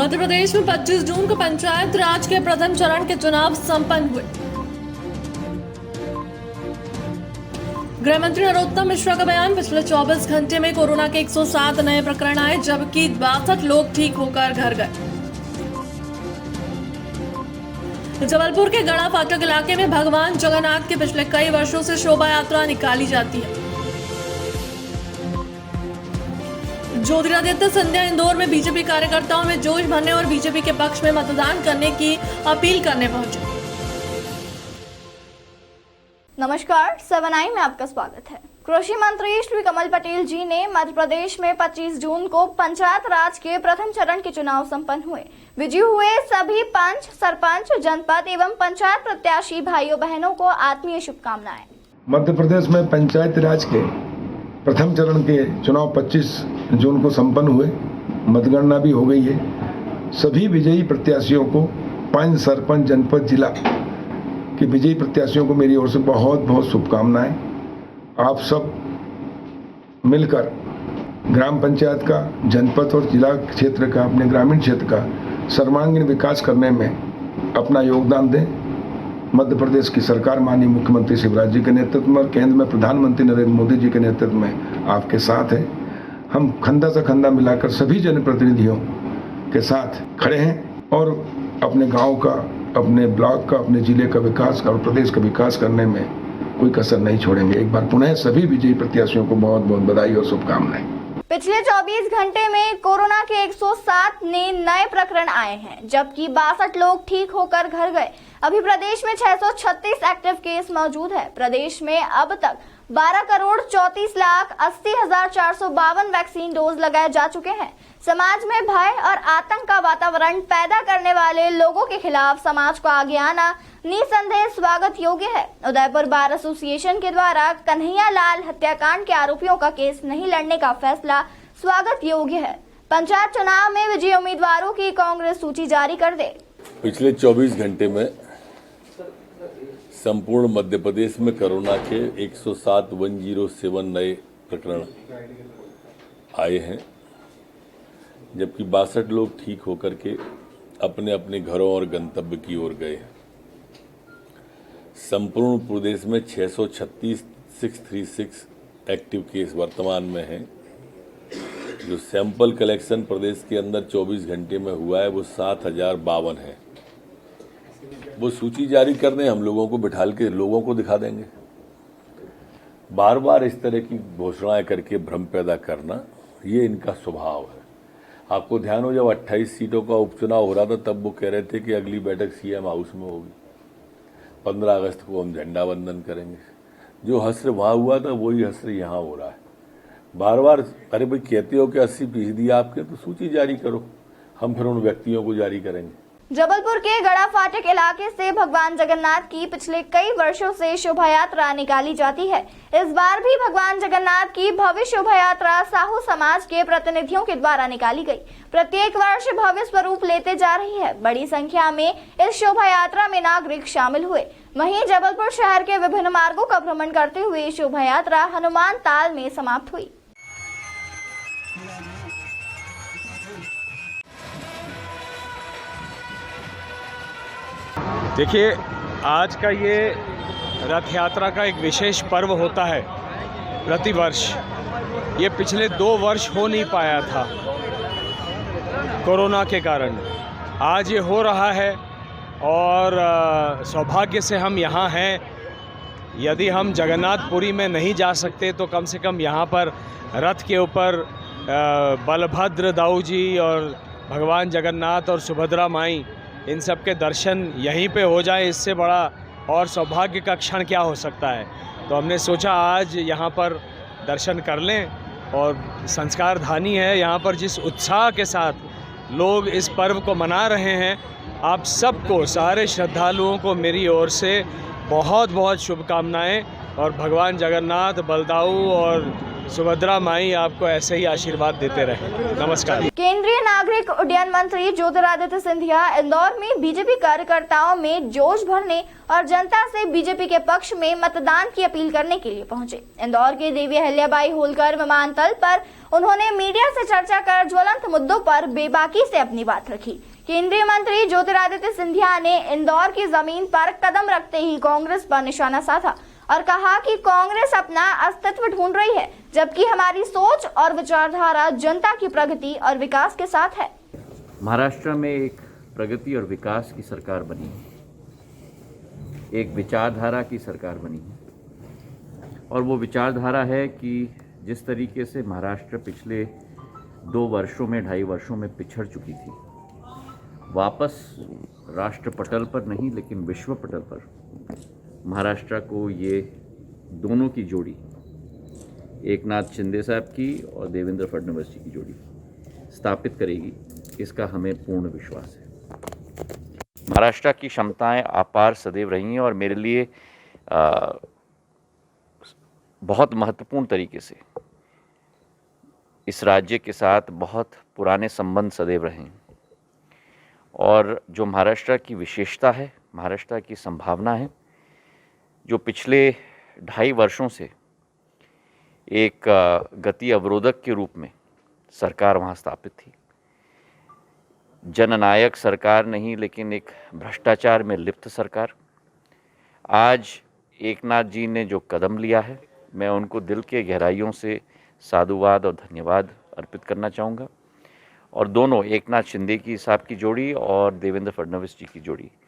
मध्य प्रदेश में 25 जून को पंचायत राज के प्रथम चरण के चुनाव संपन्न हुए। गृह मंत्री नरोत्तम मिश्रा का बयान, पिछले 24 घंटे में कोरोना के 107 नए प्रकरण आए, जबकि 62 लोग ठीक होकर घर गए। जबलपुर के गड़ा फाटक इलाके में भगवान जगन्नाथ की पिछले कई वर्षों से शोभा यात्रा निकाली जाती है। ज्योतिरादित्य सिंधिया इंदौर में बीजेपी कार्यकर्ताओं में जोश भरने और बीजेपी के पक्ष में मतदान करने की अपील करने पहुंचे। नमस्कार, 7i में आपका स्वागत है। कृषि मंत्री श्री कमल पटेल जी ने मध्य प्रदेश में 25 जून को पंचायत राज के प्रथम चरण के चुनाव संपन्न हुए। विजयी हुए सभी पंच, सरपंच, जनपद एवं पंचायत प्रत्याशी भाइयों बहनों को आत्मीय शुभकामनाएं। मध्य प्रदेश में पंचायत राज के प्रथम चरण के चुनाव 25 जून को संपन्न हुए। मतगणना भी हो गई है। सभी विजयी प्रत्याशियों को, पंच, सरपंच, जनपद, जिला के विजयी प्रत्याशियों को मेरी ओर से बहुत बहुत शुभकामनाएं। आप सब मिलकर ग्राम पंचायत का, जनपद और जिला क्षेत्र का, अपने ग्रामीण क्षेत्र का सर्वांगीण विकास करने में अपना योगदान दें। मध्य प्रदेश की सरकार माननीय मुख्यमंत्री शिवराज जी के नेतृत्व में और केंद्र में प्रधानमंत्री नरेंद्र मोदी जी के नेतृत्व में आपके साथ है। हम खंदा से खंदा मिलाकर सभी जनप्रतिनिधियों के साथ खड़े हैं और अपने गांव का, अपने ब्लॉक का, अपने जिले का विकास का और प्रदेश का विकास करने में कोई कसर नहीं छोड़ेंगे। एक बार पुनः सभी विजयी प्रत्याशियों को बहुत बहुत बधाई और शुभकामनाएं। पिछले 24 घंटे में कोरोना के 107 नए प्रकरण आए हैं, जबकि 62 लोग ठीक होकर घर गए। अभी प्रदेश में 636 एक्टिव केस मौजूद है। प्रदेश में अब तक 12,34,80,452 वैक्सीन डोज लगाए जा चुके हैं। समाज में भय और आतंक का वातावरण पैदा करने वाले लोगों के खिलाफ समाज को आगे आना निसंदेह स्वागत योग्य है। उदयपुर बार एसोसिएशन के द्वारा कन्हैया लाल हत्याकांड के आरोपियों का केस नहीं लड़ने का फैसला स्वागत योग्य है। पंचायत चुनाव में विजयी उम्मीदवारों की कांग्रेस सूची जारी कर दे। पिछले 24 घंटे में संपूर्ण मध्य प्रदेश में कोरोना के 107 नए प्रकरण आए हैं, जबकि 62 लोग ठीक होकर के अपने अपने घरों और गंतव्य की ओर गए हैं। संपूर्ण प्रदेश में 636 एक्टिव केस वर्तमान में हैं। जो सैंपल कलेक्शन प्रदेश के अंदर 24 घंटे में हुआ है वो 7052 है। वो सूची जारी कर दें, हम लोगों को बिठाल के लोगों को दिखा देंगे। बार बार इस तरह की घोषणाएं करके भ्रम पैदा करना, ये इनका स्वभाव है। आपको ध्यान हो, जब 28 सीटों का उपचुनाव हो रहा था तब वो कह रहे थे कि अगली बैठक सीएम हाउस में होगी, 15 अगस्त को हम झंडा वंदन करेंगे। जो हश्र वहाँ हुआ था वही हश्र यहाँ हो रहा है। बार बार अरे भाई कहते हो कि 80% आपके, तो सूची जारी करो, हम फिर उन व्यक्तियों को जारी करेंगे। जबलपुर के गड़ा फाटक इलाके से भगवान जगन्नाथ की पिछले कई वर्षों से शोभा यात्रा निकाली जाती है। इस बार भी भगवान जगन्नाथ की भव्य शोभा यात्रा साहू समाज के प्रतिनिधियों के द्वारा निकाली गई। प्रत्येक वर्ष भव्य स्वरूप लेते जा रही है। बड़ी संख्या में इस शोभा यात्रा में नागरिक शामिल हुए। वहीं जबलपुर शहर के विभिन्न मार्गों का भ्रमण करते हुए शोभा यात्रा हनुमान ताल में समाप्त हुई। देखिए, आज का ये रथ यात्रा का एक विशेष पर्व होता है प्रतिवर्ष। ये पिछले 2 वर्ष हो नहीं पाया था कोरोना के कारण। आज ये हो रहा है और सौभाग्य से हम यहाँ हैं। यदि हम जगन्नाथपुरी में नहीं जा सकते तो कम से कम यहाँ पर रथ के ऊपर बलभद्र दाऊ जी और भगवान जगन्नाथ और सुभद्रा माई, इन सब के दर्शन यहीं पे हो जाए, इससे बड़ा और सौभाग्य का क्षण क्या हो सकता है। तो हमने सोचा आज यहाँ पर दर्शन कर लें और संस्कार धानी है। यहाँ पर जिस उत्साह के साथ लोग इस पर्व को मना रहे हैं, आप सबको, सारे श्रद्धालुओं को मेरी ओर से बहुत बहुत शुभकामनाएं। और भगवान जगन्नाथ, बलदाऊ और सुभद्रा माई आपको ऐसे ही आशीर्वाद देते रहे। नमस्कार। केंद्रीय नागरिक उड्डयन मंत्री ज्योतिरादित्य सिंधिया इंदौर में बीजेपी कार्यकर्ताओं में जोश भरने और जनता से बीजेपी के पक्ष में मतदान की अपील करने के लिए पहुंचे। इंदौर के देवी अहिल्याबाई होलकर विमानतल पर उन्होंने मीडिया से चर्चा कर ज्वलंत मुद्दों पर बेबाकी से अपनी बात रखी। केंद्रीय मंत्री ज्योतिरादित्य सिंधिया ने इंदौर की जमीन पर कदम रखते ही कांग्रेस पर निशाना साधा और कहा कि कांग्रेस अपना अस्तित्व ढूंढ रही है, जबकि हमारी सोच और विचारधारा जनता की प्रगति और विकास के साथ है। महाराष्ट्र में एक प्रगति और विकास की सरकार बनी है, एक विचारधारा की सरकार बनी है और वो विचारधारा है कि जिस तरीके से महाराष्ट्र पिछले 2 वर्षों में 2.5 वर्षों में पिछड़ चुकी थी, वापस राष्ट्र पटल पर नहीं लेकिन विश्व पटल पर महाराष्ट्र को ये दोनों की जोड़ी, एकनाथ शिंदे साहब की और देवेंद्र फडणवीस जी की जोड़ी स्थापित करेगी, इसका हमें पूर्ण विश्वास है। महाराष्ट्र की क्षमताएं अपार सदैव रही हैं और मेरे लिए बहुत महत्वपूर्ण तरीके से इस राज्य के साथ बहुत पुराने संबंध सदैव रहे हैं और जो महाराष्ट्र की विशेषता है, महाराष्ट्र की संभावना है, जो पिछले 2.5 वर्षों से एक गति अवरोधक के रूप में सरकार वहाँ स्थापित थी, जननायक सरकार नहीं लेकिन एक भ्रष्टाचार में लिप्त सरकार। आज एकनाथ जी ने जो कदम लिया है, मैं उनको दिल के गहराइयों से साधुवाद और धन्यवाद अर्पित करना चाहूँगा और दोनों एकनाथ शिंदे की साहब की जोड़ी और देवेंद्र फडणवीस जी की जोड़ी